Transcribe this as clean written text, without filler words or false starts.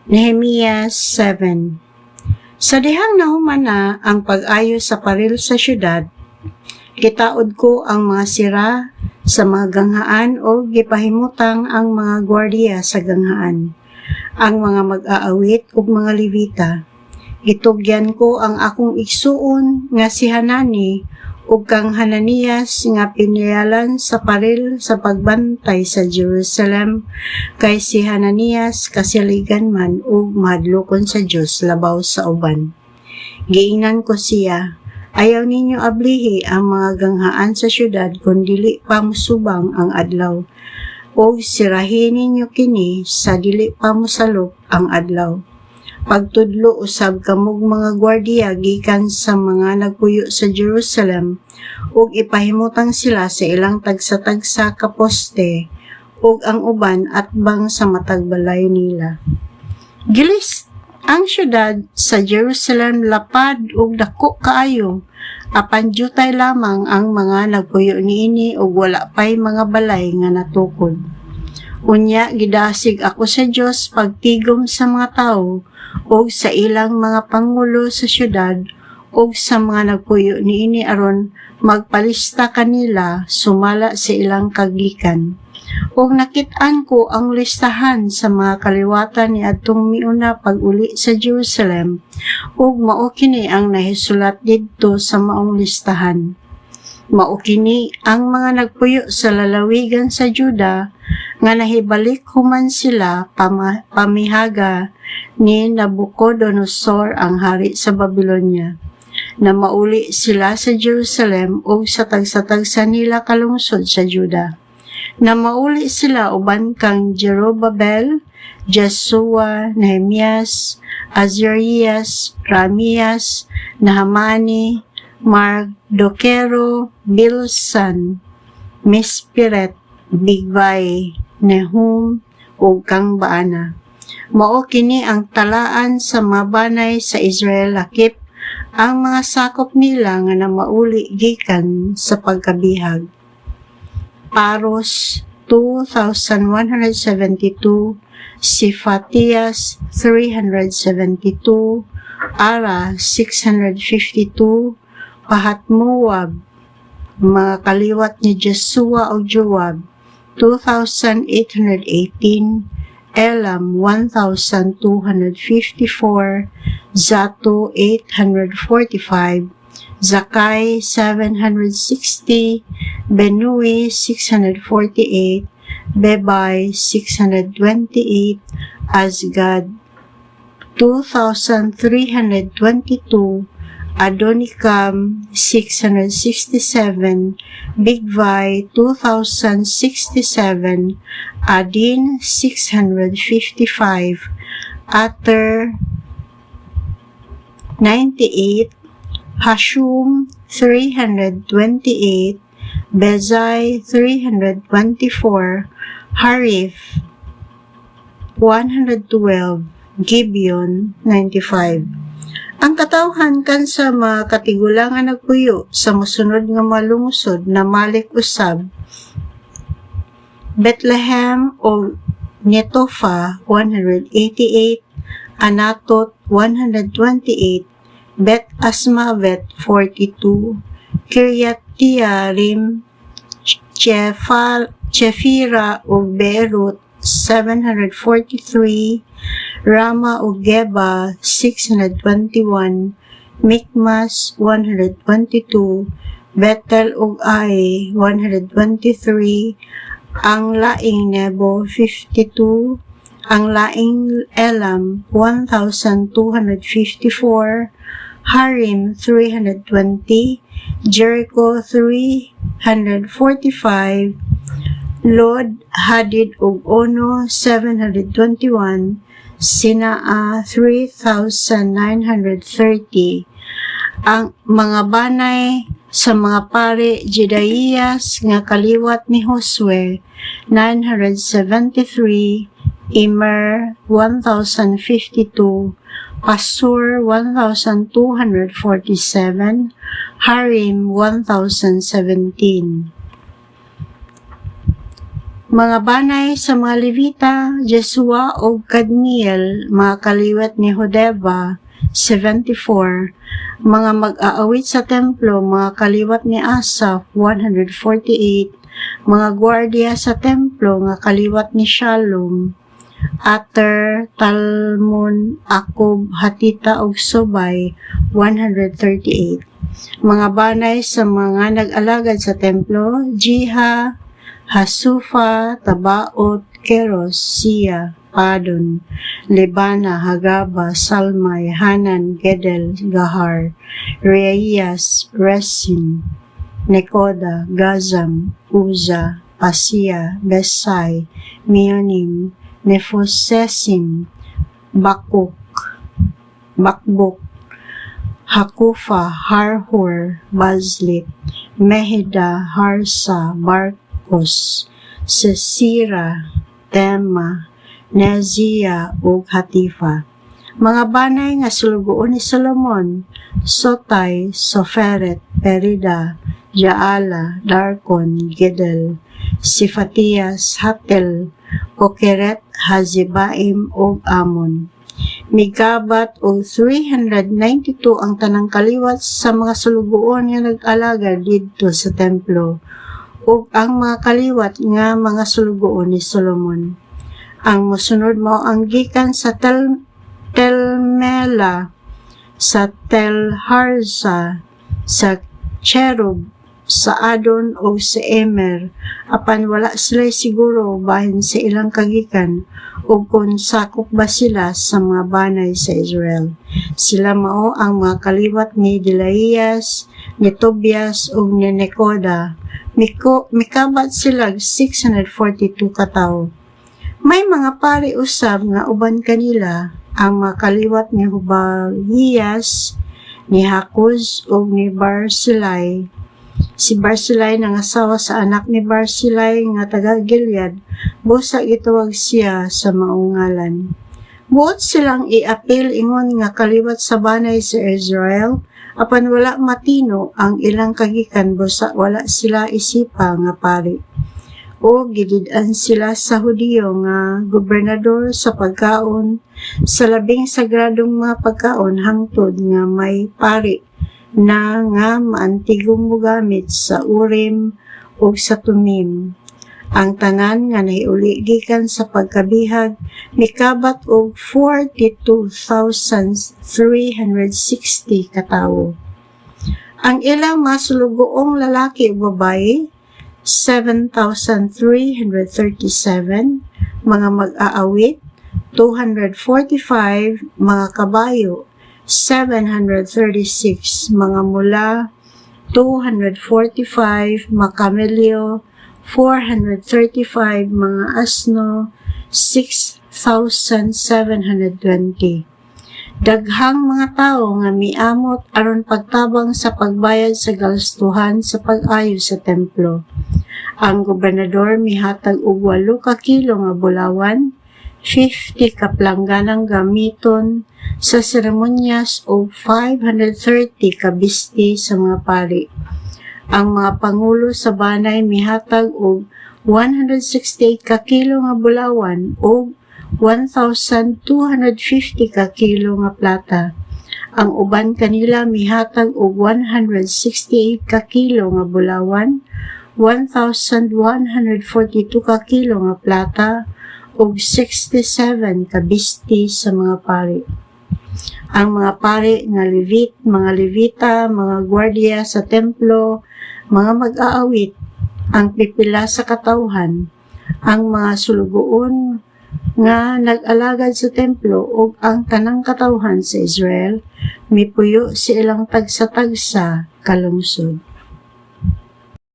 Nehemiah 7. Sa dihang nahumana ang pag-ayo sa paril sa syudad, gitaod ko ang mga sira sa mga ganghaan o gipahimutang ang mga gwardiya sa ganghaan, ang mga mag-aawit ug mga Levita. Gitugyan ko ang akong igsuon nga si Hanani ug kang Hananias nga piniyalan sa paril sa pagbantay sa Jerusalem, kay si Hananias kasiligan man ug mahadlokon sa Dios labaw sa uban. Giingnan ko siya, ayaw ninyo ablihi ang mga ganghaan sa syudad kung dili pa musubang ang adlaw, ug sirahin ninyo kini sa dili pa mosalop ang adlaw. Pagtudlo usab kamog mga gwardiya gikan sa mga nagpuyo sa Jerusalem ug ipahimutang sila sa ilang tagsa-tagsa ka poste ug ang uban atbang sa matag balay nila. Gilis ang syudad sa Jerusalem lapad ug dako kaayo, apan jutay lamang ang mga nagpuyo niini ug wala pay mga balay nga natukod. Unya gidasig ako sa Dios pagtigom sa mga tawo ug sa ilang mga pangulo sa syudad ug sa mga nagpuyo niini aron magpalista kanila sumala sa ilang kagikan. Ug nakit-an ko ang listahan sa mga kaliwatan ni adtong miuna pag-uli sa Jerusalem ug mao kini ang nahisulat didto sa maong listahan. Mao kini ang mga nagpuyo sa lalawigan sa Juda nga nahibalik human sila pamihaga ni Nabucodonosor ang hari sa Babylonia, na mauli sila sa Jerusalem ug sa tagsa-tagsa nila kalungsod sa Juda. Na mauli sila uban kang Jerubbaal, Jesua, Nehemias, Azarias, Ramias, Nahamani, Mardochero, Bilsan, Mispiret, Bigvai, Nehum, ug kang Baana. Mao kini ang talaan sa mabanay sa Israel lakip ang mga sakop nila nga namauli gikan sa pagkabihag. Paros 2,172, Sifatias 372, Ara 652, Pahat-Moab, mga kaliwat ni Jesua o Joab 2,818, Elam 1,254, Zato 845, Zakai 760, Benui 648, Bebai 628, Azgad 2,322, Adonikam 667, Bigvai 2,067, Adin 655, Ater 98, Hashum 328, Bezai 324, Harif 112, Gibeon 95. Ang katawhan kan sa mga katigulangan nagpuyo sa mosunod nga malungsod na malik usab, Bethlehem o Netofa 188, Anatot 128, Bet Asmavet 42, Kiryat Jearim, Chefira o Beerut 743, Rama o Geba 621, Mikmas 122, Bethel o Ai 123, ang laing Nebo 52, ang laing Elam 1,254, Harim 320, Jericho 345, Lod, Hadid ug Ono 721, Sinaa 3,930. Ang mga banay sa mga pare Jedaiyas nga kaliwat ni Josue 973, Immer 1,052, Pasur 1,247, Harim 1,017. Mga banay sa mga Levita, Jesua o Kadmiel, mga kaliwat ni Hodeva, 74. Mga mag-aawit sa templo, mga kaliwat ni Asaph, 148. Mga gwardiya sa templo, mga kaliwat ni Shalom, Ater, Talmon, Akub, Hatita ug Sobay, 138. Mga banay sa mga nag-alagad sa templo, Jiha, Hasufa, Tabaot, Keros, Siya, Padon, Lebana, Hagaba, Salmay, Hanan, Gedel, Gahar, Reaías, Resin, Nekoda, Gazam, Uza, Pasiya, Besai, Mionim, Nefosesim, Bakbuk, Hakufa, Harhur, Bazlit, Mehida, Harsa, Barkos, Sesira, Tema, Nezia, ug Hatifa. Mga banay nga sulugoon ni Solomon, Sotay, Soferet, Perida, Jaala, Darkon, Gedel, Sifatias, Hatel, Pokeret, Hazibaim, ug Amon. Migabat og 392 ang tanang kaliwat sa mga sulugoon nga nag-alaga didto sa templo ug ang mga kaliwat nga mga sulugoon ni Solomon. Ang mosunod mo ang gikan sa Telmela, sa Telharsa, sa Cherub, sa Adon o sa Emer, apan wala sila siguro bahin sa ilang kagikan o kung sakop ba sila sa mga banay sa Israel. Sila mao ang mga kaliwat ni Delaias, ni Tobias o ni Nekoda. Mikabat sila 642 katawo. May mga pari usab nga uban kanila ang mga kaliwat ni Hubahiyas, ni Hakuz o ni Barsilai. Si Barsilai nangasawa sa anak ni Barsilai nga taga Gilead, busa gitawag siya sa maungalan. Buot silang iapil ingon nga kaliwat sa banay sa Israel, apan wala matino ang ilang kagikan busa wala sila isipa nga pari. O gidid-an sila sa Hudiyo nga gobernador sa pagkaon, sa labing sagradong mga pagkaon hangtod nga may pari na nga maantigong mugamit sa Urim o sa Tumim. Ang tanan nga nahiuli gikan sa pagkabihag mikabat og 42,360 katawo. Ang ilang masulugoong lalaki o babae 7,337, mga mag-aawit 245, mga kabayo 736, mga mula 245, makamelyo 435, mga asno 6,720. Daghang mga tao nga miamot aron pagtabang sa pagbayad sa gastuhan sa pag-ayo sa templo. Ang gobernador mihatag og 8 ka kilo nga bulawan, 50 ka plangganang gamiton sa seremonyas o 530 ka bisti sa mga pari. Ang mga pangulo sa banay mihatag og 168 ka kilo nga bulawan o 1,250 ka kilo nga plata. Ang uban kanila mihatag og 168 ka kilo nga bulawan, 1,142 ka kilo nga plata, ug 67 ka bisti sa mga pari. Ang mga pari nga mga Levita, mga gwardiya sa templo, mga mag-aawit, ang pipila sa katawhan, ang mga sulugoon nga nag-alagad sa templo ug ang tanang katawhan sa Israel, mipuyo si ilang tagsa-tagsa kalungsod.